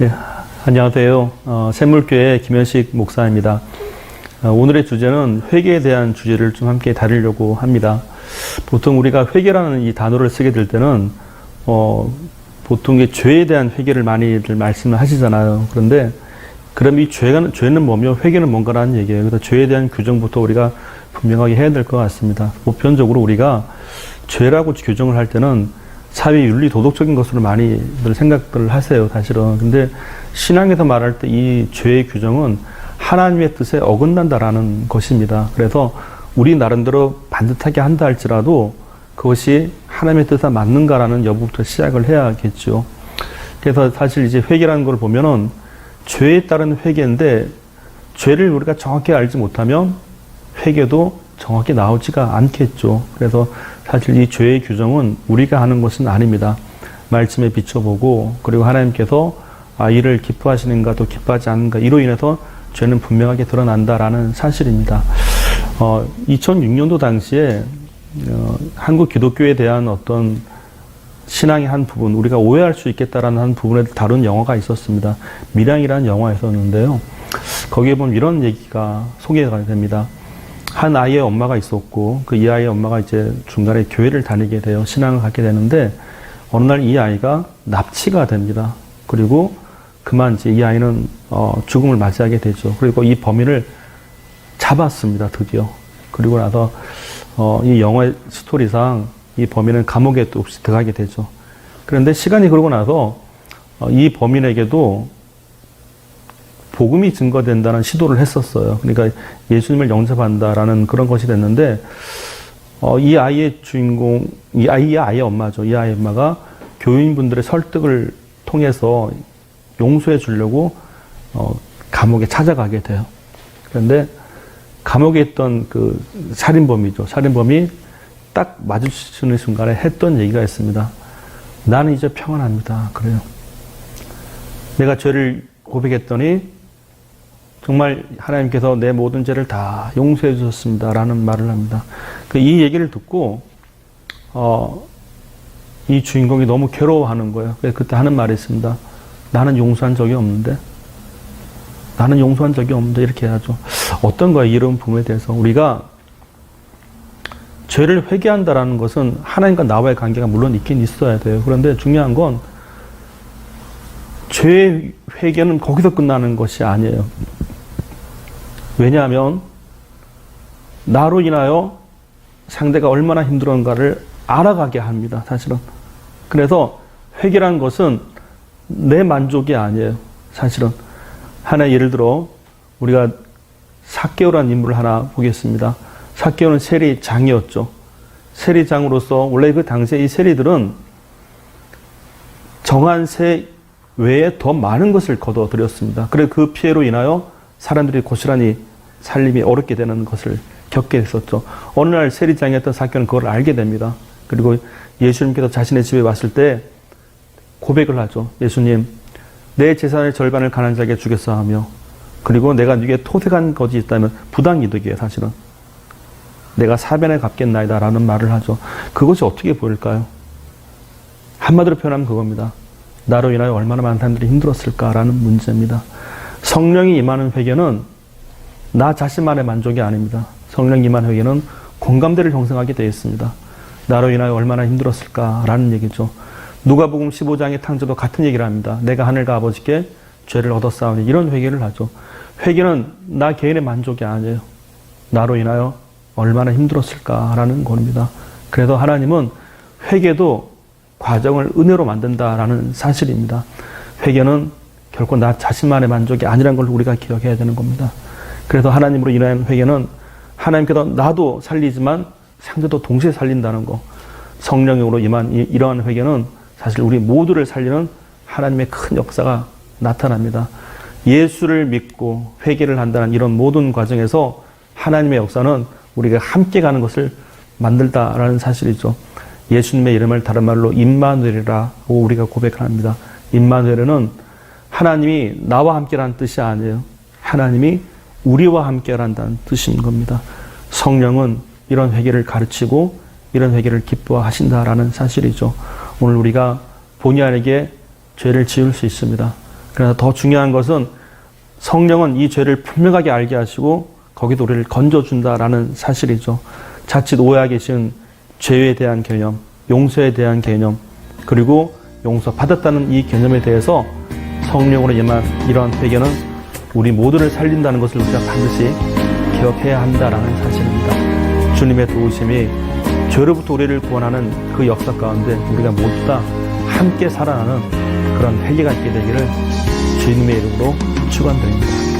네, 안녕하세요. 샘물교회 김현식 목사입니다. 오늘의 주제는 회개에 대한 주제를 좀 함께 다루려고 합니다. 보통 우리가 회개라는 이 단어를 쓰게 될 때는 보통 이 죄에 대한 회개를 많이들 말씀을 하시잖아요. 그런데 그럼 이 죄는 뭐며 회개는 뭔가라는 얘기예요. 그래서 죄에 대한 규정부터 우리가 분명하게 해야 될 것 같습니다. 보편적으로 우리가 죄라고 규정을 할 때는 사회 윤리 도덕적인 것으로 많이들 생각을 하세요, 사실은. 근데 신앙에서 말할 때 이 죄의 규정은 하나님의 뜻에 어긋난다라는 것입니다. 그래서 우리 나름대로 반듯하게 한다 할지라도 그것이 하나님의 뜻에 맞는가라는 여부부터 시작을 해야겠죠. 그래서 사실 이제 회개라는 걸 보면은 죄에 따른 회개인데 죄를 우리가 정확히 알지 못하면 회개도 정확히 나오지가 않겠죠. 그래서 사실 이 죄의 규정은 우리가 하는 것은 아닙니다. 말씀에 비춰보고 그리고 하나님께서 이를 기뻐하시는가 또 기뻐하지 않는가 이로 인해서 죄는 분명하게 드러난다라는 사실입니다. 2006년도 당시에 한국 기독교에 대한 어떤 신앙의 한 부분, 우리가 오해할 수 있겠다라는 한 부분을 다룬 영화가 있었습니다. 밀양이라는 영화가 있었는데요. 거기에 보면 이런 얘기가 소개가 됩니다. 한 아이의 엄마가 있었고 이 아이의 엄마가 이제 중간에 교회를 다니게 돼요. 신앙을 갖게 되는데 어느 날 이 아이가 납치가 됩니다. 그리고 그만 이제 이 아이는 죽음을 맞이하게 되죠. 그리고 이 범인을 잡았습니다. 드디어. 그리고 나서 이 영화의 스토리상 이 범인은 감옥에 또 없이 들어가게 되죠. 그런데 시간이 흐르고 나서 이 범인에게도 복음이 증거된다는 시도를 했었어요. 그러니까 예수님을 영접한다라는 그런 것이 됐는데 이 아이의 주인공, 이 아이의 엄마죠. 이 아이의 엄마가 교인분들의 설득을 통해서 용서해 주려고 감옥에 찾아가게 돼요. 그런데 감옥에 있던 그 살인범이죠. 살인범이 딱 마주치는 순간에 했던 얘기가 있습니다. 나는 이제 평안합니다. 그래요. 내가 죄를 고백했더니 정말 하나님께서 내 모든 죄를 다 용서해 주셨습니다. 라는 말을 합니다. 이 얘기를 듣고 이 주인공이 너무 괴로워하는 거예요. 그때 하는 말이 있습니다. 나는 용서한 적이 없는데 나는 용서한 적이 없는데 이렇게 해야죠. 어떤 거예요? 이런 부분에 대해서 우리가 죄를 회개한다라는 것은 하나님과 나와의 관계가 물론 있긴 있어야 돼요. 그런데 중요한 건 죄의 회개는 거기서 끝나는 것이 아니에요. 왜냐하면 나로 인하여 상대가 얼마나 힘들었는가를 알아가게 합니다. 사실은. 그래서 회개라는 것은 내 만족이 아니에요. 사실은. 하나 예를 들어 우리가 삭개오라는 인물을 하나 보겠습니다. 삭개오는 세리장이었죠. 세리장으로서 원래 그 당시에 이 세리들은 정한 세 외에 더 많은 것을 거둬들였습니다. 그래서 그 피해로 인하여 사람들이 고스란히 살림이 어렵게 되는 것을 겪게 됐었죠. 어느 날 세리장이었던 삭개오는 그걸 알게 됩니다. 그리고 예수님께서 자신의 집에 왔을 때 고백을 하죠. 예수님, 내 재산의 절반을 가난한 자에게 주겠사 하며 그리고 내가 네게 토색한 것이 있다면 부당이득이에요. 사실은. 내가 사변에 갚겠나이다 라는 말을 하죠. 그것이 어떻게 보일까요? 한마디로 표현하면 그겁니다. 나로 인하여 얼마나 많은 사람들이 힘들었을까라는 문제입니다. 성령이 임하는 회개는 나 자신만의 만족이 아닙니다. 성령이 임하는 회개는 공감대를 형성하게 되어 있습니다. 나로 인하여 얼마나 힘들었을까라는 얘기죠. 누가복음 15장의 탕자도 같은 얘기를 합니다. 내가 하늘과 아버지께 죄를 얻었사오니 이런 회개를 하죠. 회개는 나 개인의 만족이 아니에요. 나로 인하여 얼마나 힘들었을까라는 겁니다. 그래서 하나님은 회개도 과정을 은혜로 만든다라는 사실입니다. 회개는 결코 나 자신만의 만족이 아니라는 걸 우리가 기억해야 되는 겁니다. 그래서 하나님으로 인한 회개는 하나님께서 나도 살리지만 상대도 동시에 살린다는 거. 성령으로 임한 이러한 회개는 사실 우리 모두를 살리는 하나님의 큰 역사가 나타납니다. 예수를 믿고 회개를 한다는 이런 모든 과정에서 하나님의 역사는 우리가 함께 가는 것을 만들다라는 사실이죠. 예수님의 이름을 다른 말로 임마누엘이라고 우리가 고백합니다. 임마누엘은 하나님이 나와 함께라는 뜻이 아니에요. 하나님이 우리와 함께한다는 뜻인 겁니다. 성령은 이런 회개를 가르치고 이런 회개를 기뻐하신다라는 사실이죠. 오늘 우리가 본의 아니게 죄를 지을 수 있습니다. 그래서 더 중요한 것은 성령은 이 죄를 분명하게 알게 하시고 거기도 우리를 건져준다라는 사실이죠. 자칫 오해하기 쉬운 죄에 대한 개념, 용서에 대한 개념, 그리고 용서받았다는 이 개념에 대해서 성령으로 임한 이러한 회개는 우리 모두를 살린다는 것을 우리가 반드시 기억해야 한다라는 사실입니다. 주님의 도우심이 죄로부터 우리를 구원하는 그 역사 가운데 우리가 모두 다 함께 살아나는 그런 회개가 있게 되기를 주님의 이름으로 축원드립니다.